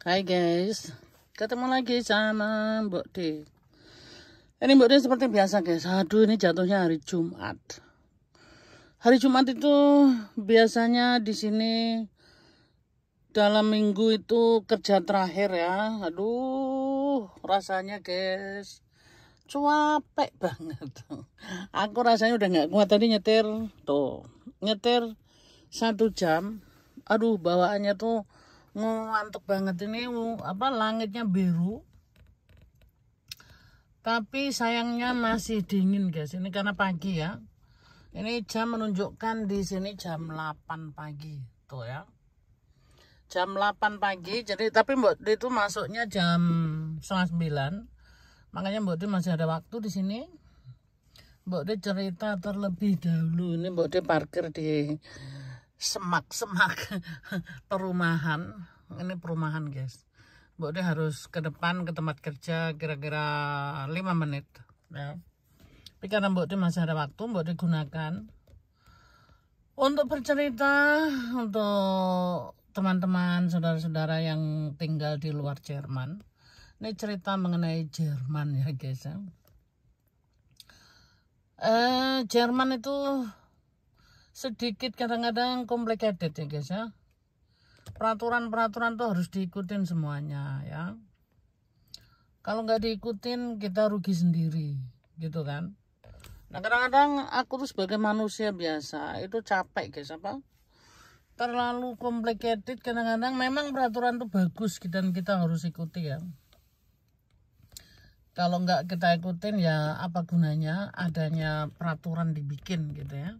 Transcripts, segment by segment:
Hai guys, ketemu lagi sama Mbok D. Ini Mbok D seperti biasa guys. Aduh, ini jatuhnya hari Jumat. Hari Jumat itu biasanya di sini dalam minggu itu kerja terakhir ya. Aduh, rasanya guys capek banget. Aku rasanya udah nggak kuat tadi nyetir. Tuh, nyetir 1 jam. Aduh, bawaannya tuh ngantuk banget. Ini langitnya biru, tapi sayangnya masih dingin guys. Ini karena pagi ya. Ini jam menunjukkan di sini jam 8 pagi tuh ya, jam 8 pagi. Jadi tapi Mbok D itu masuknya jam 9:30, makanya Mbok D masih ada waktu di sini. Mbok D cerita terlebih dahulu. Ini Mbok D parkir di semak-semak perumahan. Ini perumahan guys. Mbok D harus ke depan ke tempat kerja kira-kira 5 menit ya. Tapi karena Mbok D masih ada waktu, Mbok D gunakan untuk bercerita untuk teman-teman saudara-saudara yang tinggal di luar Jerman. Ini cerita mengenai Jerman ya guys ya. Jerman itu sedikit kadang-kadang complicated ya guys ya. Peraturan-peraturan tuh harus diikutin semuanya ya. Kalau nggak diikutin kita rugi sendiri gitu kan. Nah kadang-kadang aku tuh sebagai manusia biasa itu capek guys, terlalu complicated. Kadang-kadang memang peraturan tuh bagus dan kita harus ikuti ya. Kalau nggak kita ikutin ya apa gunanya adanya peraturan dibikin gitu ya.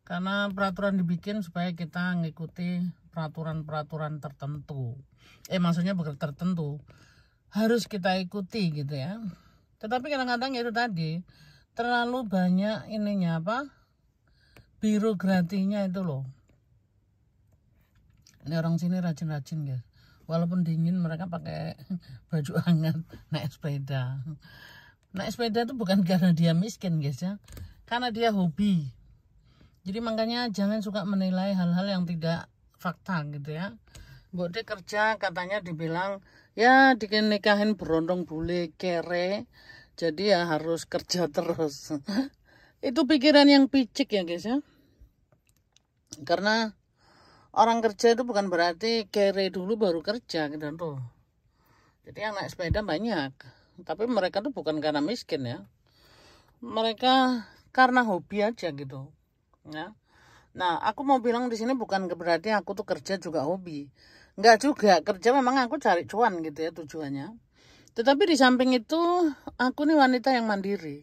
Karena peraturan dibikin supaya kita ngikuti peraturan-peraturan tertentu. Maksudnya bukan tertentu, harus kita ikuti gitu ya. Tetapi kadang-kadang itu tadi terlalu banyak ininya birokrasinya itu loh. Ini orang sini rajin-rajin guys. Walaupun dingin mereka pakai baju hangat naik sepeda. Naik sepeda itu bukan karena dia miskin guys ya, karena dia hobi. Jadi makanya jangan suka menilai hal-hal yang tidak fakta gitu ya. Mbok D kerja katanya dibilang ya dinikahin berondong bule kere, jadi ya harus kerja terus. Itu pikiran yang picik ya guys ya. Karena orang kerja itu bukan berarti kere dulu baru kerja gitu tuh. Jadi yang naik sepeda banyak, tapi mereka tuh bukan karena miskin ya. Mereka karena hobi aja gitu. Ya. Nah, aku mau bilang di sini bukan berarti aku tuh kerja juga hobi. Enggak juga, kerja memang aku cari cuan gitu ya tujuannya. Tetapi di samping itu aku nih wanita yang mandiri.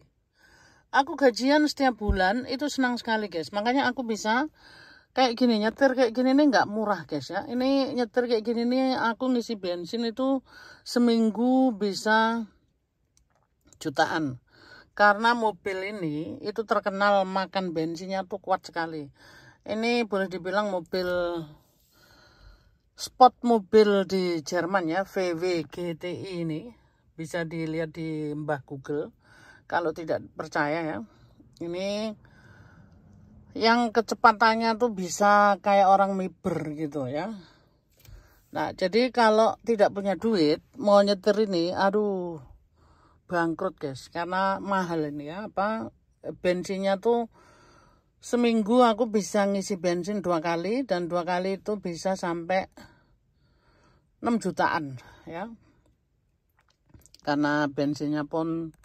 Aku gajian setiap bulan itu senang sekali guys. Makanya aku bisa kayak gini, nyetir kayak gini nih nggak murah guys ya. Ini nyetir kayak gini nih aku ngisi bensin itu seminggu bisa jutaan. Karena mobil ini itu terkenal makan bensinnya tuh kuat sekali. Ini boleh dibilang mobil sport mobil di Jerman ya, VW GTI ini. Bisa dilihat di Mbah Google kalau tidak percaya ya. Ini yang kecepatannya tuh bisa kayak orang miber gitu ya. Nah, jadi kalau tidak punya duit mau nyetir ini, aduh, bangkrut guys, karena mahal ini ya, bensinnya tuh seminggu aku bisa ngisi bensin 2 kali, dan 2 kali itu bisa sampai 6 jutaan ya, karena bensinnya pun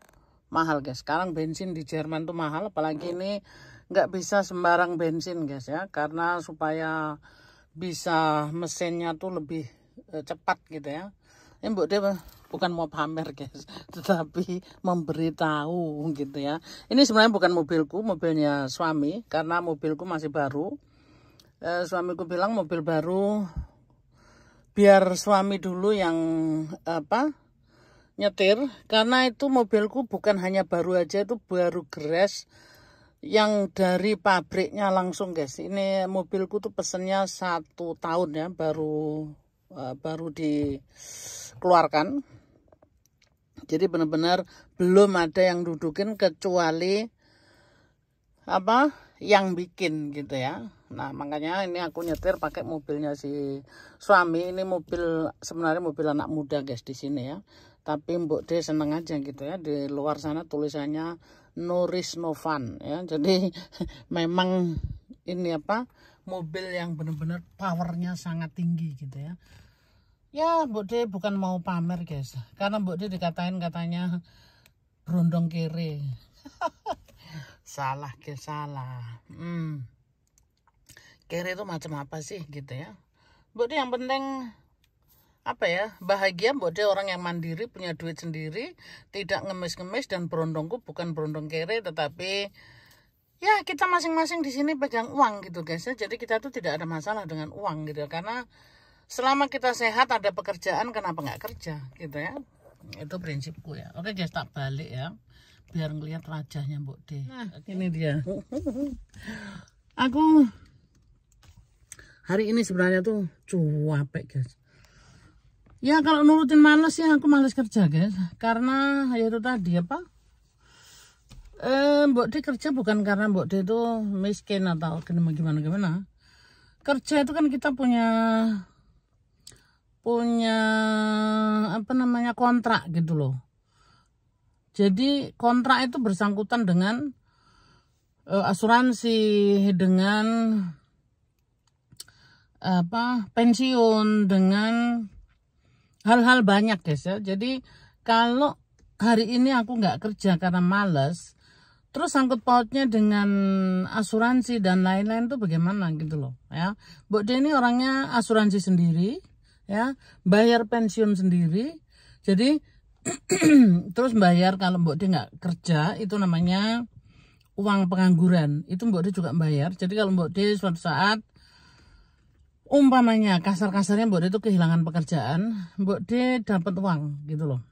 mahal guys. Sekarang bensin di Jerman tuh mahal, apalagi ini nggak bisa sembarang bensin guys ya, karena supaya bisa mesinnya tuh lebih cepat gitu ya. Ini Mbok D bukan mau pamer guys, tetapi memberitahu gitu ya. Ini sebenarnya bukan mobilku, mobilnya suami, karena mobilku masih baru. Suamiku bilang mobil baru biar suami dulu yang nyetir, karena itu mobilku bukan hanya baru aja, itu baru gres yang dari pabriknya langsung guys. Ini mobilku tuh pesennya 1 tahun ya, baru dikeluarkan. Jadi benar-benar belum ada yang dudukin kecuali apa yang bikin gitu ya. Nah makanya ini aku nyetir pakai mobilnya si suami. Ini mobil, sebenarnya mobil anak muda guys di sini ya, tapi Mbok D seneng aja gitu ya. Di luar sana tulisannya no risk no fun ya, jadi memang ini apa, mobil yang benar-benar powernya sangat tinggi gitu ya. Ya Mbok D bukan mau pamer guys, karena Mbok D dikatain katanya berondong kere. Salah guys, salah. Kere itu macam apa sih gitu ya. Mbok D yang penting apa ya, bahagia. Mbok D orang yang mandiri, punya duit sendiri, tidak ngemis-ngemis, dan berondongku bukan berondong kere, tetapi ya kita masing-masing di sini pegang uang gitu guys ya. Jadi kita tuh tidak ada masalah dengan uang gitu, karena selama kita sehat ada pekerjaan, kenapa nggak kerja gitu ya. Itu prinsipku ya. Oke guys, tak balik ya biar ngeliat wajahnya Mbok D. Nah ini dia. Aku hari ini sebenarnya tuh capek guys. Ya kalau nurutin males ya, aku males kerja guys. Karena ya itu tadi apa, Mbok D kerja bukan karena Mbok D itu miskin atau gimana. Kerja itu kan kita punya apa namanya, kontrak gitu loh. Jadi kontrak itu bersangkutan dengan asuransi, dengan apa, pensiun, dengan hal-hal banyak guys ya. Jadi kalau hari ini aku nggak kerja karena males, terus sangkut pautnya dengan asuransi dan lain-lain tuh bagaimana gitu loh ya. Mbok D ini orangnya asuransi sendiri ya, bayar pensiun sendiri. Jadi terus bayar, kalau Mbok D nggak kerja itu namanya uang pengangguran, itu Mbok D juga bayar. Jadi kalau Mbok D suatu saat umpamanya kasar-kasarnya Mbok D itu kehilangan pekerjaan, Mbok D dapat uang gitu loh,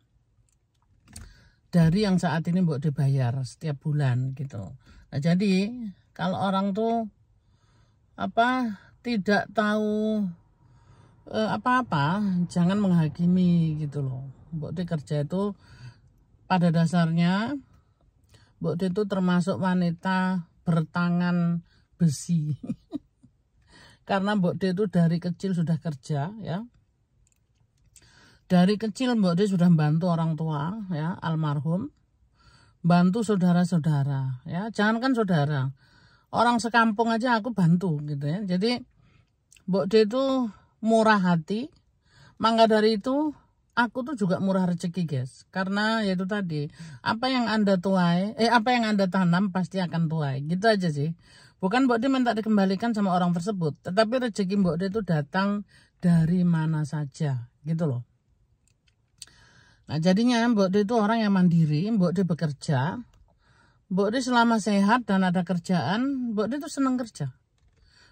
dari yang saat ini Mbok D bayar setiap bulan gitu. Nah jadi kalau orang tuh apa tidak tahu apa-apa, jangan menghakimi gitu loh. Mbok D kerja itu pada dasarnya Mbok D itu termasuk wanita bertangan besi. Karena Mbok D itu dari kecil sudah kerja ya. Dari kecil Mbok D sudah membantu orang tua ya, almarhum, bantu saudara-saudara ya. Jangankan saudara, orang sekampung aja aku bantu gitu ya. Jadi Mbok D itu murah hati. Maka dari itu aku tuh juga murah rezeki guys. Karena yaitu tadi, apa yang Anda tuai, apa yang Anda tanam pasti akan tuai. Gitu aja sih. Bukan Mbok D minta dikembalikan sama orang tersebut, tetapi rezeki Mbok D itu datang dari mana saja gitu loh. Nah jadinya Mbok D itu orang yang mandiri. Mbok D bekerja. Mbok D selama sehat dan ada kerjaan, Mbok D itu senang kerja.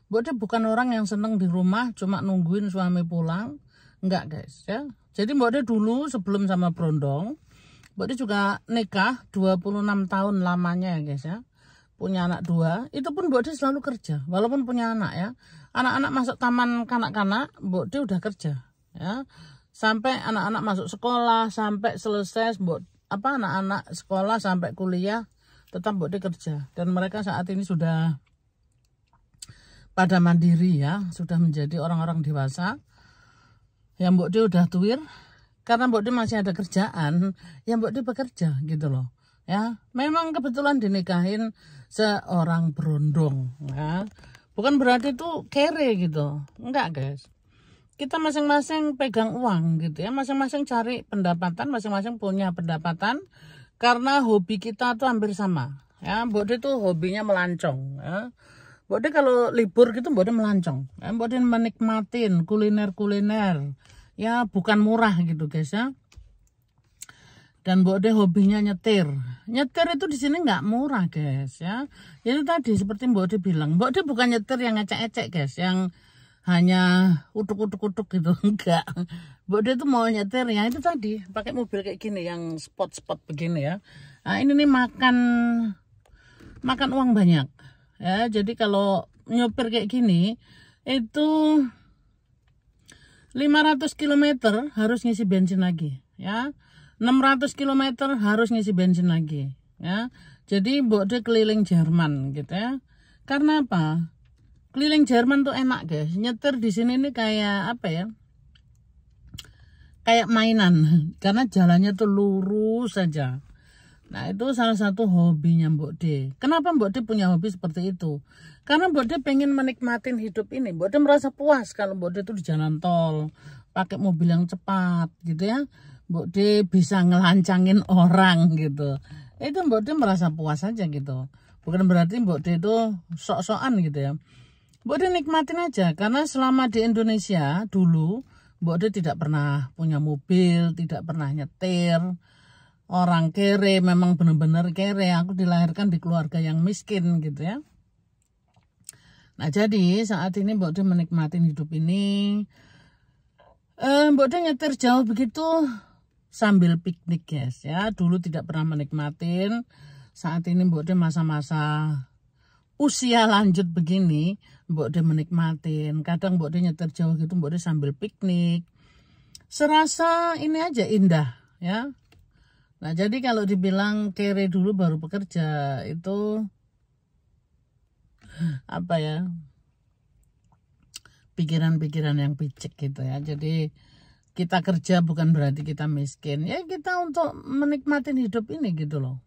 Mbok D bukan orang yang senang di rumah cuma nungguin suami pulang. Enggak guys ya. Jadi Mbok D dulu sebelum sama Brondong, Mbok D juga nikah 26 tahun lamanya ya guys ya. Punya anak 2, itu pun Mbok D selalu kerja. Walaupun punya anak ya. Anak-anak masuk taman kanak-kanak, Mbok D udah kerja ya. Sampai anak-anak masuk sekolah, sampai selesai anak-anak sekolah sampai kuliah, tetap Mbok D kerja. Dan mereka saat ini sudah pada mandiri ya, sudah menjadi orang-orang dewasa. Ya Mbok D udah tuir, karena Mbok D masih ada kerjaan, ya Mbok D bekerja gitu loh. Ya, memang kebetulan dinikahin seorang berondong ya. Bukan berarti itu kere gitu. Enggak, guys. Kita masing-masing pegang uang gitu ya, masing-masing cari pendapatan, masing-masing punya pendapatan, karena hobi kita tuh hampir sama. Ya, Mbok D tuh hobinya melancong ya. Mbok D kalau libur gitu Mbok D melancong. Ya, Mbok D menikmatin kuliner-kuliner. Ya, bukan murah gitu, guys ya. Dan Mbok D hobinya nyetir. Nyetir itu di sini nggak murah, guys ya. Itu tadi seperti Mbok D bilang, Mbok D bukan nyetir yang ecek-ecek, guys, yang hanya utuk-utuk gitu, enggak. Mbok D itu mau nyetir yang itu tadi, pakai mobil kayak gini yang spot-spot begini ya. Nah, ini nih makan uang banyak. Ya, jadi kalau nyopir kayak gini itu 500 km harus ngisi bensin lagi ya. 600 km harus ngisi bensin lagi ya. Jadi Mbok De keliling Jerman gitu ya. Karena apa? Keliling Jerman tuh enak guys. Nyetir di sini nih kayak apa ya? Kayak mainan. Karena jalannya tuh lurus saja. Nah itu salah satu hobinya Mbok De. Kenapa Mbok De punya hobi seperti itu? Karena Mbok De pengen menikmatin hidup ini. Mbok De merasa puas kalau Mbok De itu di jalan tol, pakai mobil yang cepat gitu ya. Mbok De bisa ngelancangin orang gitu. Itu Mbok De merasa puas aja gitu. Bukan berarti Mbok De itu sok-sokan gitu ya. Mbok De nikmatin aja. Karena selama di Indonesia dulu Mbok De tidak pernah punya mobil, tidak pernah nyetir. Orang kere, memang benar-benar kere. Aku dilahirkan di keluarga yang miskin gitu ya. Nah jadi saat ini Mbok De menikmatin hidup ini. Mbok De nyetir jauh begitu sambil piknik guys ya. Dulu tidak pernah menikmatin. Saat ini Mbok De masa-masa usia lanjut begini, Mbok De menikmatin. Kadang Mbok De nyetir jauh gitu, Mbok De sambil piknik. Serasa ini aja indah ya. Nah jadi kalau dibilang kere dulu baru bekerja itu apa ya, pikiran-pikiran yang picik gitu ya. Jadi kita kerja bukan berarti kita miskin ya, kita untuk menikmatin hidup ini gitu loh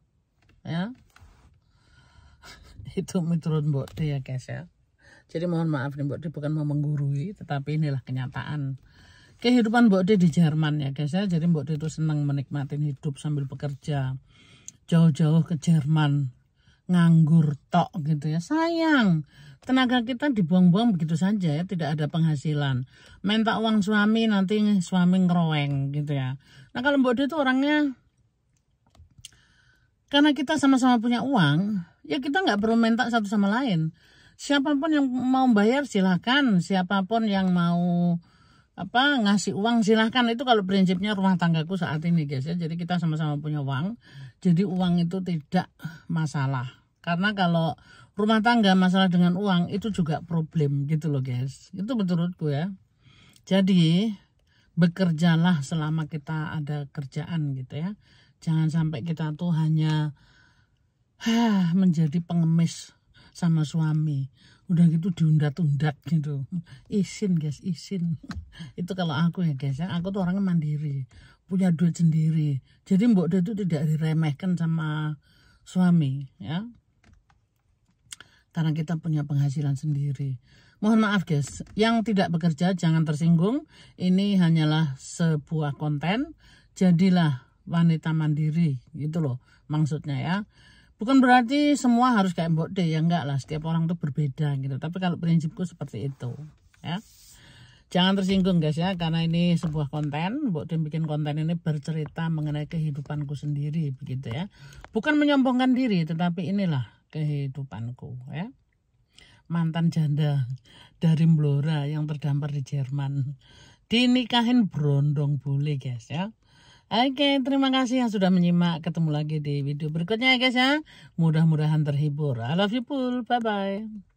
ya. Itu menurut Mbok De ya guys ya. Jadi mohon maaf nih Mbok De bukan mau menggurui, tetapi inilah kenyataan kehidupan Mbok De di Jerman ya guys ya. Jadi Mbok De itu senang menikmatin hidup sambil bekerja. Jauh-jauh ke Jerman, nganggur tok gitu ya. Sayang, tenaga kita dibuang-buang begitu saja ya, tidak ada penghasilan. Minta uang suami, nanti suami ngeroweng gitu ya. Nah kalau Mbok De itu orangnya, karena kita sama-sama punya uang, ya kita nggak perlu minta satu sama lain. Siapapun yang mau bayar silahkan, siapapun yang mau ngasih uang silahkan. Itu kalau prinsipnya rumah tanggaku saat ini guys ya. Jadi kita sama-sama punya uang, jadi uang itu tidak masalah. Karena kalau rumah tangga masalah dengan uang itu juga problem gitu loh guys. Itu menurutku ya. Jadi bekerjalah selama kita ada kerjaan gitu ya. Jangan sampai kita tuh hanya menjadi pengemis sama suami. Udah gitu diundat-undat gitu. Isin guys, isin. Itu kalau aku ya guys ya. Aku tuh orangnya mandiri, punya duit sendiri. Jadi Mbok De itu tidak diremehkan sama suami ya. Karena kita punya penghasilan sendiri. Mohon maaf guys, yang tidak bekerja jangan tersinggung. Ini hanyalah sebuah konten. Jadilah wanita mandiri gitu loh maksudnya ya. Bukan berarti semua harus kayak Mbok De ya, enggak lah, setiap orang tuh berbeda gitu. Tapi kalau prinsipku seperti itu ya. Jangan tersinggung guys ya, karena ini sebuah konten. Mbok De bikin konten ini bercerita mengenai kehidupanku sendiri begitu ya. Bukan menyombongkan diri, tetapi inilah kehidupanku ya. Mantan janda dari Blora yang terdampar di Jerman, dinikahin berondong bule guys ya. Oke, terima kasih yang sudah menyimak. Ketemu lagi di video berikutnya ya guys ya. Mudah-mudahan terhibur. I love you full. Bye-bye.